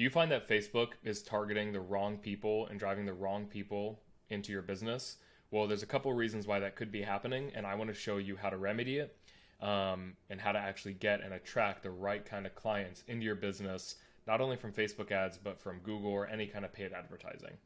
Do you find that Facebook is targeting the wrong people and driving the wrong people into your business? Well, there's a couple reasons why that could be happening, and I want to show you how to remedy it and how to actually get and attract the right kind of clients into your business, not only from Facebook ads, but from Google or any kind of paid advertising.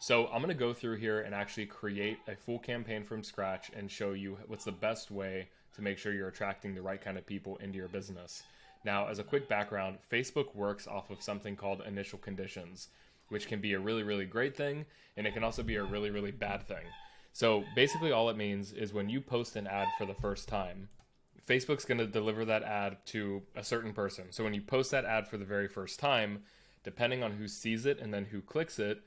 So I'm going to go through here and actually create a full campaign from scratch and show you what's the best way to make sure you're attracting the right kind of people into your business. Now, as a quick background, Facebook works off of something called initial conditions, which can be a really, really great thing, and it can also be a really, really bad thing. So basically all it means is when you post an ad for the first time, Facebook's going to deliver that ad to a certain person. So when you post that ad for the very first time, depending on who sees it and then who clicks it,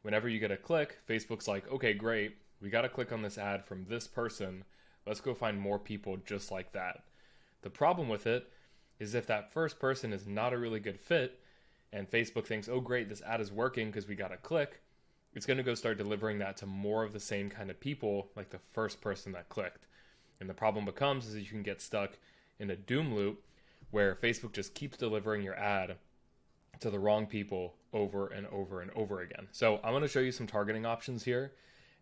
whenever you get a click, Facebook's like, okay, great, we got to click on this ad from this person. Let's go find more people just like that. The problem with it is if that first person is not a really good fit and Facebook thinks, oh great, this ad is working because we got a click, it's going to go start delivering that to more of the same kind of people like the first person that clicked. And the problem becomes is that you can get stuck in a doom loop where Facebook just keeps delivering your ad to the wrong people over and over and over again. So I'm going to show you some targeting options here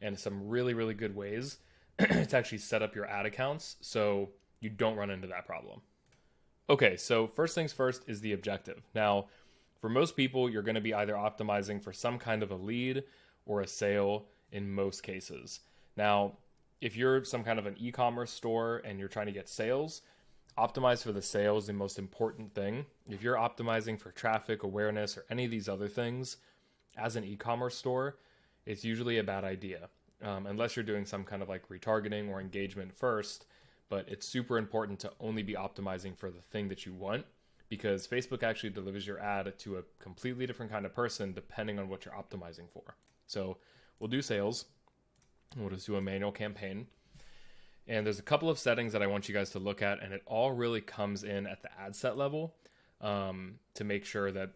and some really, really good ways to actually set up your ad accounts so you don't run into that problem. Okay, so first things first is the objective. Now, for most people, you're going to be either optimizing for some kind of a lead or a sale in most cases. Now, if you're some kind of an e-commerce store and you're trying to get sales, optimize for the sale is the most important thing. If you're optimizing for traffic, awareness, or any of these other things as an e-commerce store, it's usually a bad idea, unless you're doing some kind of like retargeting or engagement first. But it's super important to only be optimizing for the thing that you want, because Facebook actually delivers your ad to a completely different kind of person depending on what you're optimizing for. So we'll do sales. We'll just do a manual campaign. And there's a couple of settings that I want you guys to look at, and it all really comes in at the ad set level to make sure that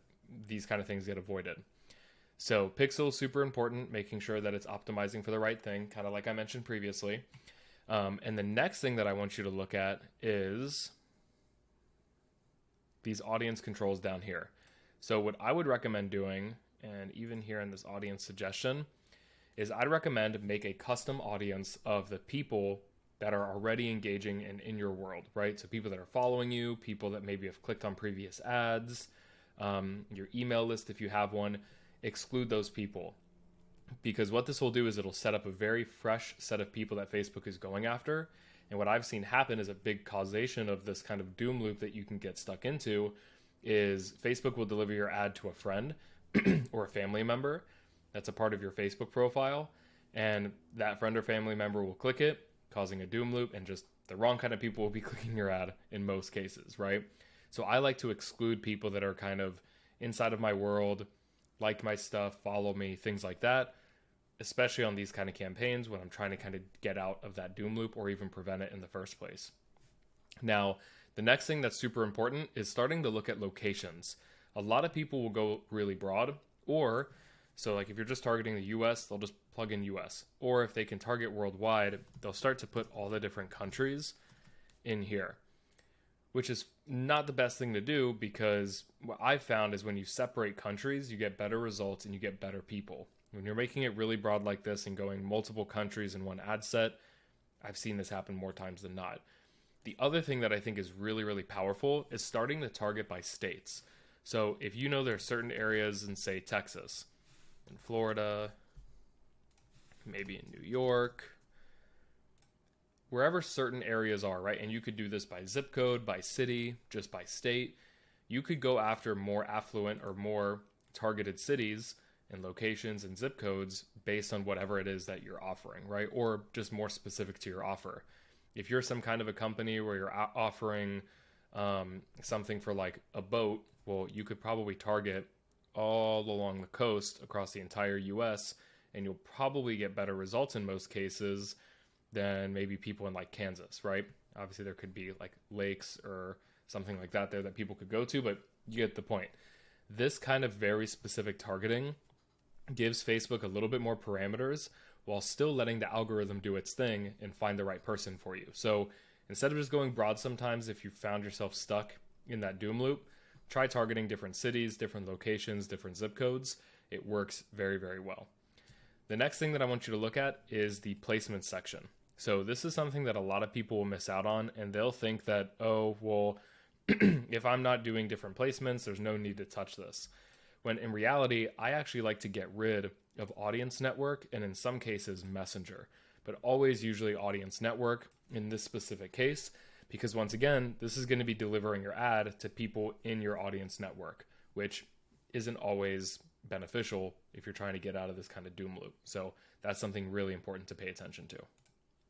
these kind of things get avoided. So pixel, super important, making sure that it's optimizing for the right thing, kind of like I mentioned previously. And the next thing that I want you to look at is these audience controls down here. So what I would recommend doing, and even here in this audience suggestion, is I'd recommend make a custom audience of the people that are already engaging and in your world, right? So people that are following you, people that maybe have clicked on previous ads, your email list if you have one, exclude those people. Because what this will do is it'll set up a very fresh set of people that Facebook is going after. And what I've seen happen is a big causation of this kind of doom loop that you can get stuck into is Facebook will deliver your ad to a friend or a family member that's a part of your Facebook profile. And that friend or family member will click it, causing a doom loop, and just the wrong kind of people will be clicking your ad in most cases, right? So I like to exclude people that are kind of inside of my world, like my stuff, follow me, things like that, especially on these kind of campaigns when I'm trying to kind of get out of that doom loop or even prevent it in the first place. Now, the next thing that's super important is starting to look at locations. A lot of people will go really broad, or so like if you're just targeting the US, they'll just plug in US. Or if they can target worldwide, they'll start to put all the different countries in here, which is not the best thing to do, because what I've found is when you separate countries, you get better results and you get better people. When you're making it really broad like this and going multiple countries in one ad set, I've seen this happen more times than not. The other thing that I think is really, really powerful is starting to target by states. So if you know there are certain areas in, say, Texas, in Florida, maybe in New York, wherever certain areas are, right? And you could do this by zip code, by city, just by state. You could go after more affluent or more targeted cities and locations and zip codes based on whatever it is that you're offering, right? Or just more specific to your offer. If you're some kind of a company where you're offering something for like a boat, well, you could probably target all along the coast across the entire US, and you'll probably get better results in most cases than maybe people in like Kansas, right? Obviously there could be like lakes or something like that there that people could go to, but you get the point. This kind of very specific targeting gives Facebook a little bit more parameters while still letting the algorithm do its thing and find the right person for you. So instead of just going broad sometimes, if you found yourself stuck in that doom loop, try targeting different cities, different locations, different zip codes. It works very, very well. The next thing that I want you to look at is the placement section. So this is something that a lot of people will miss out on, and they'll think that, oh, well, if I'm not doing different placements, there's no need to touch this. When in reality, I actually like to get rid of Audience Network and in some cases Messenger, but always usually Audience Network in this specific case, because once again, this is going to be delivering your ad to people in your audience network, which isn't always beneficial if you're trying to get out of this kind of doom loop. So that's something really important to pay attention to.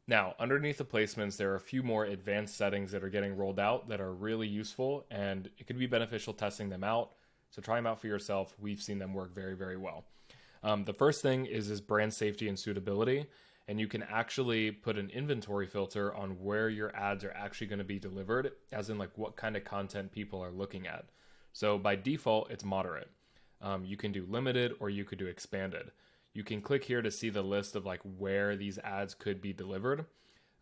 Now, underneath the placements, there are a few more advanced settings that are getting rolled out that are really useful, and it could be beneficial testing them out. So try them out for yourself. We've seen them work very, very well. The first thing is brand safety and suitability, and you can actually put an inventory filter on where your ads are actually going to be delivered, as in like what kind of content people are looking at. So by default, it's moderate. You can do limited or you could do expanded. You can click here to see the list of like where these ads could be delivered.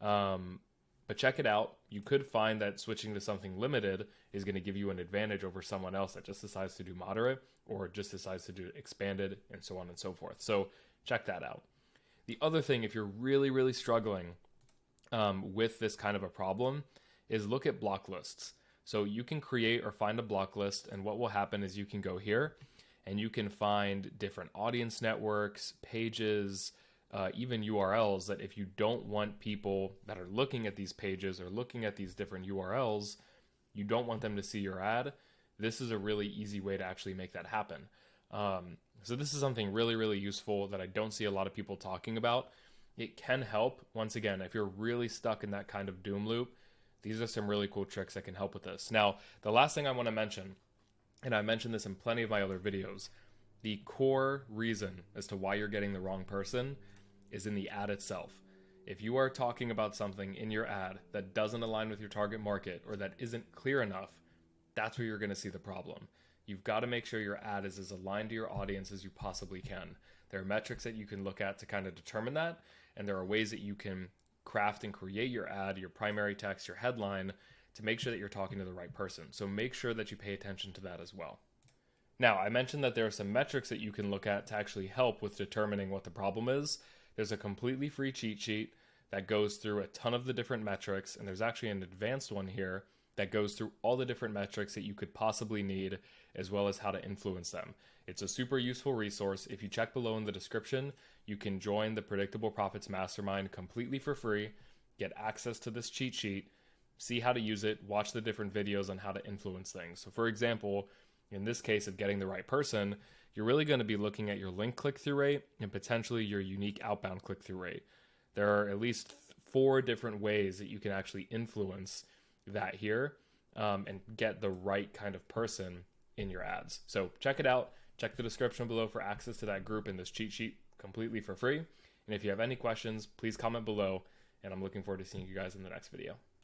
But check it out. You could find that switching to something limited is going to give you an advantage over someone else that just decides to do moderate or just decides to do expanded and so on and so forth. So check that out. The other thing, if you're really, really struggling with this kind of a problem, is look at block lists. So you can create or find a block list, and what will happen is you can go here and you can find different audience networks, pages, even URLs that if you don't want people that are looking at these pages or looking at these different URLs, you don't want them to see your ad, this is a really easy way to actually make that happen. So this is something really, really useful that I don't see a lot of people talking about. It can help. Once again, if you're really stuck in that kind of doom loop, these are some really cool tricks that can help with this. Now, the last thing I want to mention, and I mentioned this in plenty of my other videos, the core reason as to why you're getting the wrong person is in the ad itself. If you are talking about something in your ad that doesn't align with your target market or that isn't clear enough, that's where you're going to see the problem. You've got to make sure your ad is as aligned to your audience as you possibly can. There are metrics that you can look at to kind of determine that, and there are ways that you can craft and create your ad, your primary text, your headline, to make sure that you're talking to the right person. So make sure that you pay attention to that as well. Now, I mentioned that there are some metrics that you can look at to actually help with determining what the problem is. There's a completely free cheat sheet that goes through a ton of the different metrics, and there's actually an advanced one here that goes through all the different metrics that you could possibly need, as well as how to influence them. It's a super useful resource. If you check below in the description, you can join the Predictable Profits Mastermind completely for free, get access to this cheat sheet, see how to use it, watch the different videos on how to influence things. So for example, in this case of getting the right person, you're really going to be looking at your link click-through rate and potentially your unique outbound click-through rate. There are at least 4 different ways that you can actually influence that here and get the right kind of person in your ads. So check it out. Check the description below for access to that group and this cheat sheet completely for free. And if you have any questions, please comment below, and I'm looking forward to seeing you guys in the next video.